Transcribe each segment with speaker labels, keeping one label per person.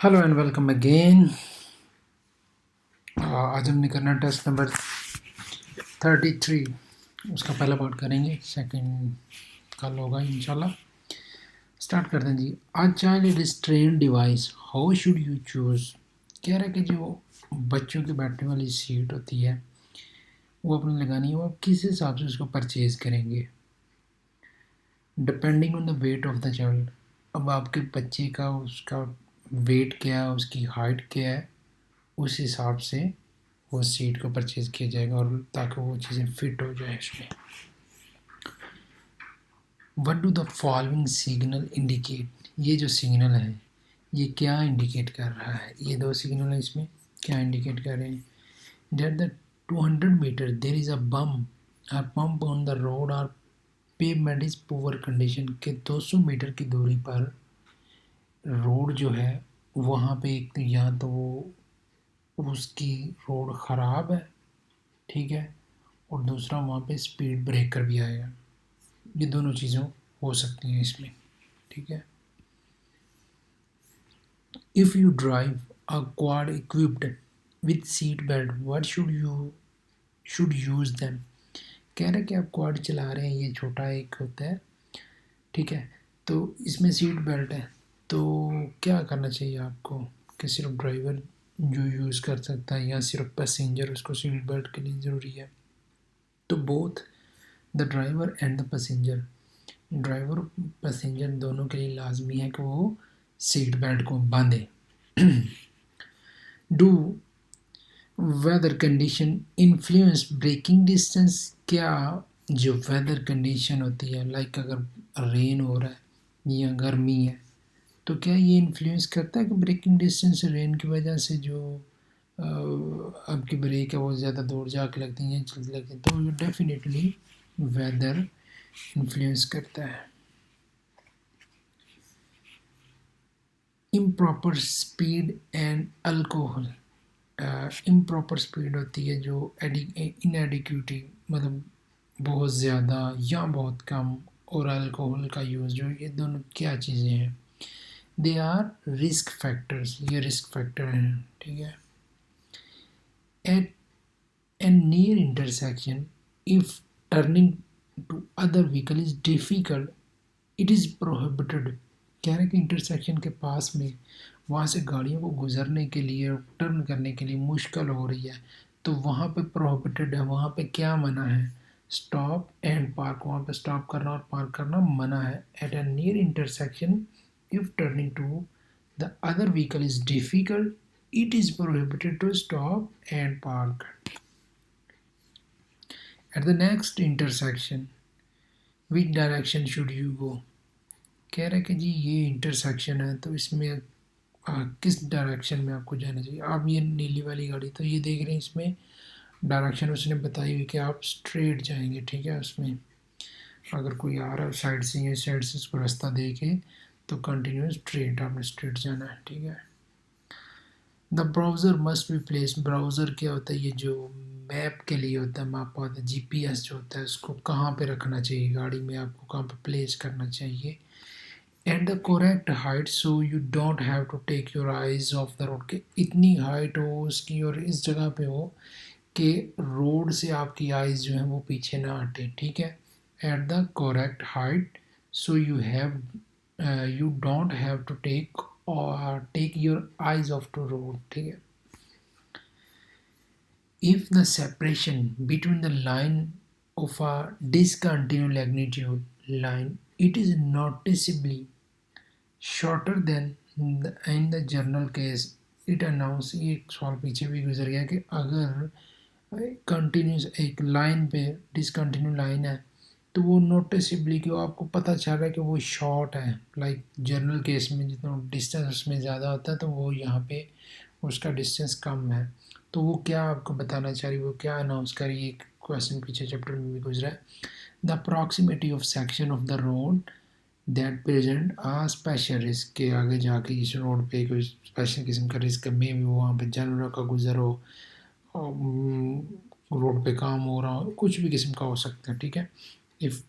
Speaker 1: Hello and welcome again. आज हमने करना टेस्ट नंबर 33। उसका पहला पार्ट करेंगे, सेकंड कल होगा इंशाल्लाह। स्टार्ट करते हैं जी। A child restraint device how should you choose. कह रहा है कि जो बच्चों की बैठने वाली सीट होती है वो अपने लगानी है, वो आप किस हिसाब से उसको परचेज़ करेंगे depending on the weight of the child. अब आपके बच्चे का उसका वेट क्या है, उसकी हाइट क्या है, उस हिसाब से वो सीट को परचेज़ किया जाएगा और ताकि वो चीज़ें फिट हो जाए इसमें। What do the following signal indicate. ये जो सिग्नल है ये क्या इंडिकेट कर रहा है, ये दो सिग्नल है, इसमें क्या इंडिकेट कर रहे हैं। That the 200 metre there is a bump or pump on the road or pavement is poor condition के 200 मीटर की दूरी पर रोड जो है वहाँ पे एक तो या तो वो उसकी रोड ख़राब है, ठीक है, और दूसरा वहाँ पे स्पीड ब्रेकर भी आएगा। ये दोनों चीज़ों हो सकती हैं इसमें, ठीक है। If you drive a quad equipped with seat belt what should use them. कह रहे हैं कि आप क्वाड चला रहे हैं, ये छोटा एक होता है, ठीक है, तो इसमें सीट बेल्ट है, तो क्या करना चाहिए आपको कि सिर्फ ड्राइवर जो यूज़ कर सकता है या सिर्फ पैसेंजर उसको सीट बेल्ट के लिए ज़रूरी है। तो both the driver and the passenger, driver और पैसेंजर दोनों के लिए लाजमी है कि वो सीट बेल्ट को बांधे। Do weather condition influence braking distance. क्या जो वेदर कंडीशन होती है, लाइक अगर रेन हो रहा है या गर्मी है, तो क्या ये इन्फ्लुएंस करता है कि ब्रेकिंग डिस्टेंस रेन की वजह से जो आपकी ब्रेक है वो ज़्यादा दूर जाके लगती हैं या जल्दी लगती हैं, तो डेफिनेटली वेदर इन्फ्लुएंस करता है। Improper speed and alcohol. Improper speed होती है जो इनएडिक्यूटी, मतलब बहुत ज़्यादा या बहुत कम, और अल्कोहल का यूज़ जो, ये दोनों क्या चीज़ें हैं, दे आर रिस्क फैक्टर्स, ये रिस्क फैक्टर हैं, ठीक है। At an near intersection if turning to other vehicle is difficult it is prohibited. कह रहे हैं कि इंटरसेक्शन के पास में वहाँ से गाड़ियों को गुजरने के लिए और टर्न करने के लिए मुश्किल हो रही है, तो वहाँ पे प्रोहिबिटेड है, वहाँ पे क्या मना है, स्टॉप एंड पार्क, वहाँ पे स्टॉप करना और पार्क करना मना है। At a near intersection if turning to the other vehicle is difficult it is prohibited to stop and park. At the next intersection which direction should you go. कह रहे हैं कि जी ये इंटरसेक्शन है तो इसमें किस डायरेक्शन में आपको जाना चाहिए। आप ये नीली वाली गाड़ी तो ये देख रहे हैं, इसमें डायरेक्शन उसने बताई हुई कि आप स्ट्रेट जाएंगे, ठीक है। उसमें अगर कोई आ रहा है साइड से या साइड से उसको रास्ता दे के, तो कंटिन्यू स्ट्रेट, आपने स्ट्रेट जाना है, ठीक है। The browser must be place. Browser क्या होता है, ये जो मैप के लिए होता है, मैप होता है, जीपीएस जो होता है, उसको कहाँ पे रखना चाहिए गाड़ी में, आपको कहाँ पे प्लेस करना चाहिए। At the correct height so you don't have to take your eyes off the road, के इतनी हाइट हो उसकी और इस जगह पे हो कि रोड से आपकी आइज जो है वो पीछे ना हटे, ठीक है। At the correct height so you don't have to take your eyes off to road, ठीक है। If the separation between the line of a discontinuous magnitude line it is noticeably shorter than in the general case it announce। ये एक सवाल पीछे भी गुजर गया कि अगर कंटिन्यूस एक लाइन पे डिसकंटिन्यू लाइन है तो वो नोटिसबली कि आपको पता चल रहा है कि वो शॉर्ट है, लाइक जनरल केस में जितना डिस्टेंस उसमें ज़्यादा होता है तो वो यहाँ पे उसका डिस्टेंस कम है। तो वो क्या आपको बताना चाह रही है, वो क्या अनाउंस कर रही है, एक क्वेश्चन पीछे चैप्टर में भी गुजरा है। The proximity of section of the road that present a special risk, के आगे जाके इस रोड पे कोई स्पेशल किस्म का रिस्क है, मे भी वहाँ पे जानवरों का गुजर हो, रोड पे काम हो रहा हो, कुछ भी किस्म का हो सकता है, ठीक है। If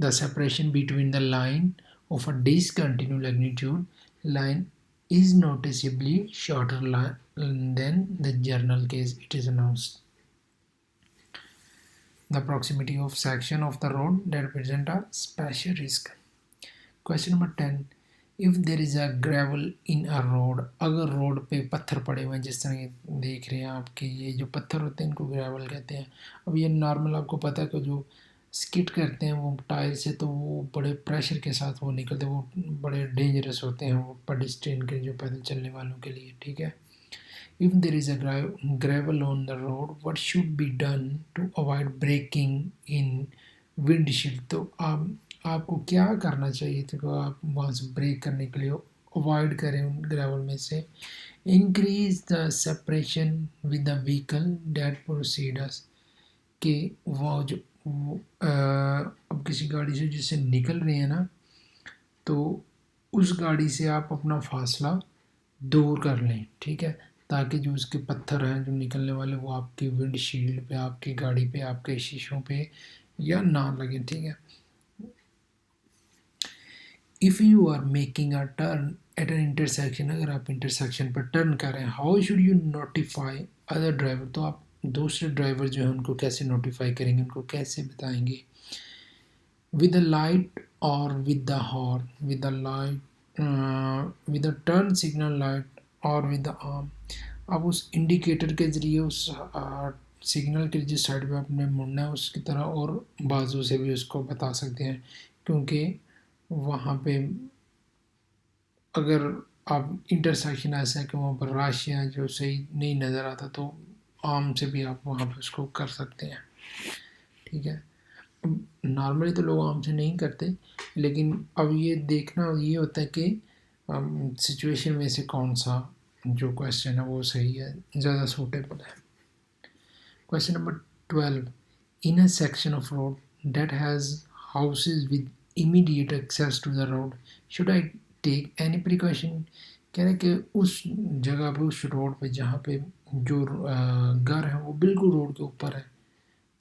Speaker 1: the separation between the line of a discontinue magnitude line is noticeably shorter than the general case it is announced. The proximity of section of the road that present a special risk. Question number 10. If there is a gravel in a road, अगर road पे पत्थर पड़े हुए हैं, जिस तरह देख रहे हैं आपके, ये जो पत्थर होते हैं इनको ग्रेवल कहते हैं। अब ये नॉर्मल आपको पता है कि जो स्किट करते हैं वो टायर से, तो वो बड़े प्रेशर के साथ वो निकलते हैं, वो बड़े डेंजरस होते हैं वो पेडेस्ट्रियन के, जो पैदल चलने वालों के लिए, ठीक है। If there is a gravel on the road, what should be done to avoid breaking in windshield? तो आपको क्या करना चाहिए, तो आप वहाँ से ब्रेक करने के लिए अवॉइड करें उन ग्रेवल में से। Increase the separation with the vehicle that precedes, कि वो जो अब किसी गाड़ी से जिससे निकल रहे हैं ना, तो उस गाड़ी से आप अपना फासला दूर कर लें, ठीक है, ताकि जो उसके पत्थर हैं जो निकलने वाले वो आपकी विंडशील्ड पे, आपकी गाड़ी पे, आपके शीशों पे या ना लगे, ठीक है। If you are making a turn at an intersection, अगर आप इंटरसेक्शन पर टर्न कर रहे हैं, how should you notify other driver, तो आप दूसरे ड्राइवर जो है उनको कैसे नोटिफाई करेंगे, उनको कैसे बताएंगे। विद द लाइट और with the horn, with the light, with the turn signal light और विद द आर्म, आप उस इंडिकेटर के ज़रिए उस सिग्नल के जिस साइड पे आपने मुड़ना है उसकी तरह, और बाजू से भी उसको बता सकते हैं, क्योंकि वहाँ पे अगर आप इंटरसेक्शन ऐसा है कि वहाँ पर रश या जो सही नहीं नज़र आता, तो आर्म से भी आप वहाँ पे उसको कर सकते हैं, ठीक है। नॉर्मली तो लोग आर्म से नहीं करते, लेकिन अब ये देखना ये होता है कि सिचुएशन में से कौन सा जो क्वेश्चन है वो सही है, ज़्यादा सूटेबल है। Question number 12. In a section of road that has houses with immediate access to the road, should I take any precaution? कह रहे कि उस जगह पे, उस रोड पे जहाँ पे जो घर है वो बिल्कुल रोड के ऊपर है,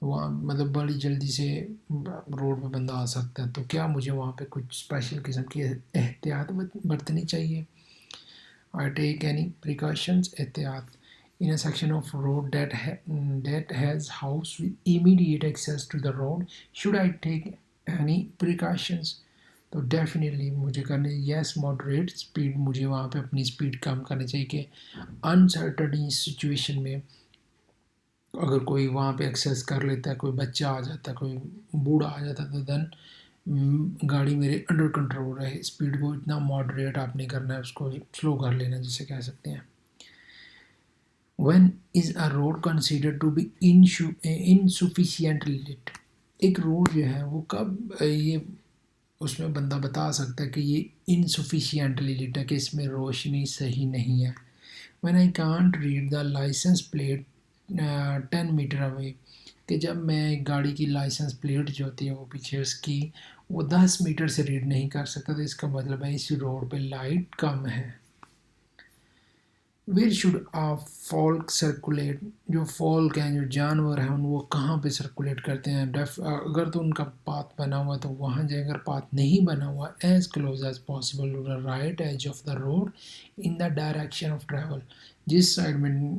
Speaker 1: वहाँ मतलब बड़ी जल्दी से रोड पे बंदा आ सकता है, तो क्या मुझे वहाँ पे कुछ स्पेशल किस्म की एहतियात बरतनी चाहिए। I take any precautions, एहतियात, in a section of road that has house with immediate access to the road, should I take any precautions? तो डेफिनेटली मुझे करने, यस, मॉडरेट स्पीड, मुझे वहाँ पे अपनी स्पीड कम करनी चाहिए कि अनसर्टन सिचुएशन में अगर कोई वहाँ पे एक्सेस कर लेता है, कोई बच्चा आ जाता है, कोई बूढ़ा आ जाता है, तो देन गाड़ी मेरे अंडर कंट्रोल रहे, स्पीड को इतना मॉडरेट आपने करना है, उसको स्लो कर लेना जिसे कह सकते हैं। When is a road considered to be insufficiently lit? एक रोड जो है वो कब ये उसमें बंदा बता सकता है कि ये insufficiently lit है, कि इसमें रोशनी सही नहीं है। When I can't read the license plate 10 metre away, कि जब मैं गाड़ी की लाइसेंस प्लेट जो होती है वो पीछे उसकी वो 10 मीटर से रीड नहीं कर सकता, तो इसका मतलब है इस रोड पे लाइट कम है। Where should a folk circulate, जो फॉल्क हैं, जो जानवर हैं, वो कहाँ पे सर्कुलेट करते हैं। अगर तो उनका पाथ बना हुआ तो वहाँ जाए, अगर पाथ नहीं बना हुआ, as close as possible to the right edge of the road in the direction of travel, जिस साइड में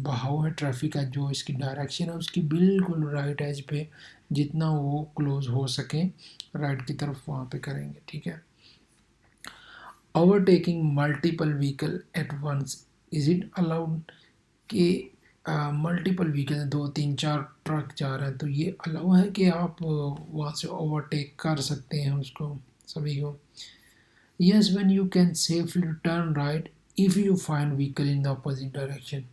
Speaker 1: बहाव है ट्रैफिक का, जो इसकी डायरेक्शन है उसकी बिल्कुल राइट एज पे जितना वो क्लोज हो सके राइट की तरफ वहाँ पे करेंगे, ठीक है। Overtaking multiple vehicle at once, is it allowed, कि मल्टीपल व्हीकल हैं, 2 3 4 ट्रक जा रहे हैं, तो ये अलाउ है कि आप वहाँ से ओवरटेक कर सकते हैं उसको सभी को। Yes, when you can safely turn right if you find vehicle in the opposite direction,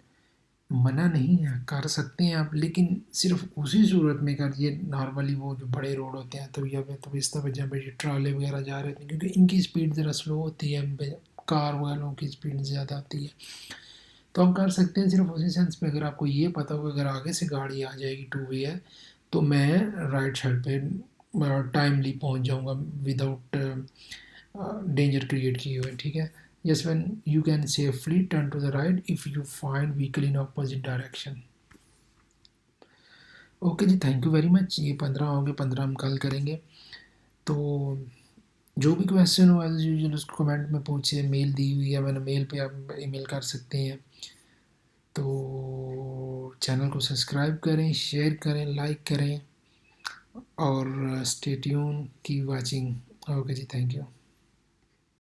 Speaker 1: मना नहीं है, कर सकते हैं आप, लेकिन सिर्फ उसी सूरत में करिए। नॉर्मली वो जो बड़े रोड होते हैं तो या तो इस तरह जहाँ पे ट्राले वगैरह जा रहे होते हैं, क्योंकि इनकी स्पीड ज़रा स्लो होती है, कार वालों की स्पीड ज़्यादा आती है, तो हम कर सकते हैं सिर्फ उसी सेंस में। अगर आपको ये पता हो अगर आगे से गाड़ी आ जाएगी टू वे है, तो मैं राइट साइड पे टाइमली पहुंच जाऊंगा विदाउट डेंजर क्रिएट किए हुए, ठीक है। Yes, when you can safely turn to the right if you find vehicle in opposite direction. Okay जी, थैंक यू वेरी मच। ये 15 होंगे, 15 हम कल करेंगे। तो जो भी क्वेश्चन हो एज यूजुअल उसको कमेंट में पूछे, मेल दी हुई है मैंने, मेल पे आप ईमेल कर सकते हैं। तो चैनल को सब्सक्राइब करें, शेयर करें, लाइक करें और stay tune, keep watching. Okay जी, थैंक यू।